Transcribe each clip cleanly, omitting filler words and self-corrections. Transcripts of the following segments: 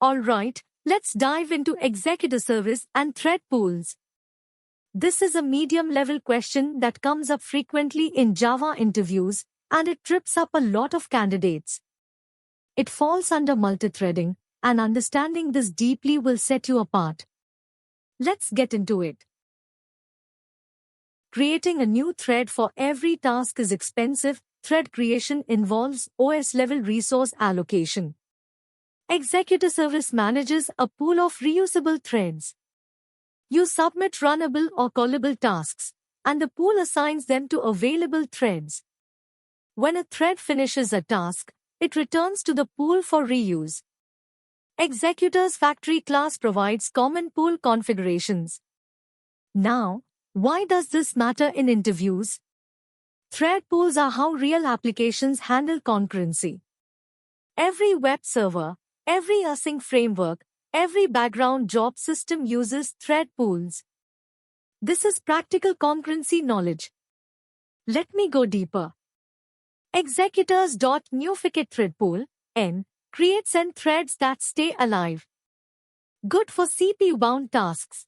Alright, let's dive into executive service and thread pools. This is a medium-level question that comes up frequently in Java interviews, and it trips up a lot of candidates. It falls under multithreading, and understanding this deeply will set you apart. Let's get into it. Creating a new thread for every task is expensive. Thread creation involves OS-level resource allocation. Executive Service manages a pool of reusable threads. You submit runnable or callable tasks, and the pool assigns them to available threads. When a thread finishes a task, it returns to the pool for reuse. Executor's Factory class provides common pool configurations. Now, why does this matter in interviews? Thread pools are how real applications handle concurrency. Every web server, every async framework, every background job system uses thread pools. This is practical concurrency knowledge. Let me go deeper. Executors.newficate thread pool, N, creates N threads that stay alive. Good for CPU-bound tasks.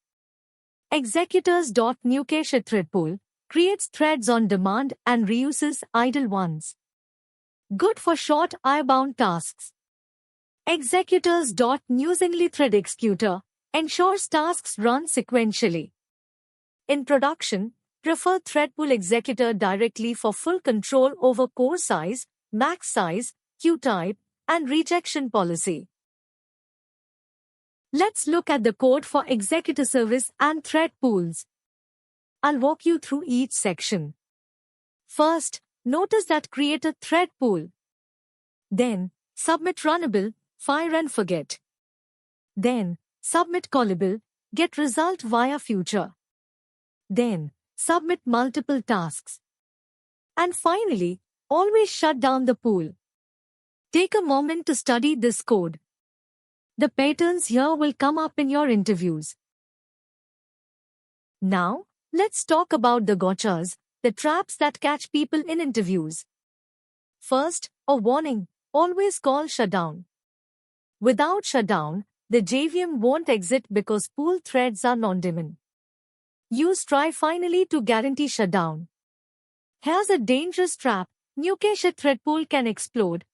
Executors.newcache thread pool creates threads on demand and reuses idle ones. Good for short I-bound tasks. Executors.newsingly thread executor ensures tasks run sequentially. In production, prefer thread pool executor directly for full control over core size, max size, queue type, and rejection policy. Let's look at the code for executive service and thread pools. I'll walk you through each section. First, notice that create a thread pool. Then, submit runnable, fire and forget. Then, submit callable, get result via future. Then, submit multiple tasks. And finally, always shut down the pool. Take a moment to study this code. The patterns here will come up in your interviews. Now, let's talk about the gotchas, the traps that catch people in interviews. First, a warning, always call shutdown. Without shutdown, the JVM won't exit because pool threads are non-daemon. Use try finally to guarantee shutdown. Here's a dangerous trap, newcache thread pool can explode.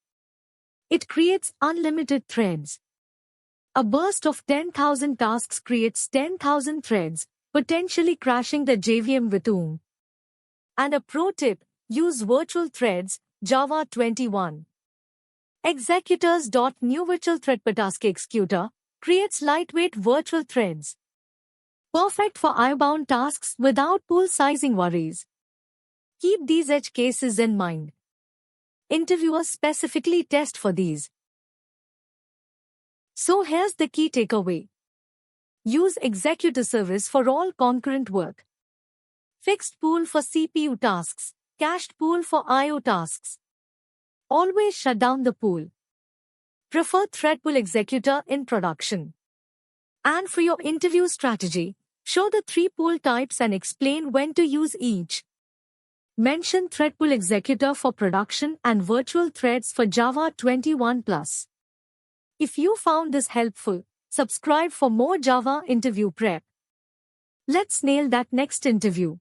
It creates unlimited threads. A burst of 10,000 tasks creates 10,000 threads, potentially crashing the JVM with OOM. And a pro tip, use virtual threads, Java 21. Executors.newVirtualThreadPertask executor creates lightweight virtual threads. Perfect for I-bound tasks without pool sizing worries. Keep these edge cases in mind. Interviewers specifically test for these. So here's the key takeaway. Use executive service for all concurrent work. Fixed pool for CPU tasks, cached pool for I/O tasks. Always shut down the pool. Prefer thread pool executor in production. And for your interview strategy, show the 3 pool types and explain when to use each. Mention thread pool executor for production and virtual threads for Java 21+. If you found this helpful, subscribe for more Java interview prep. Let's nail that next interview.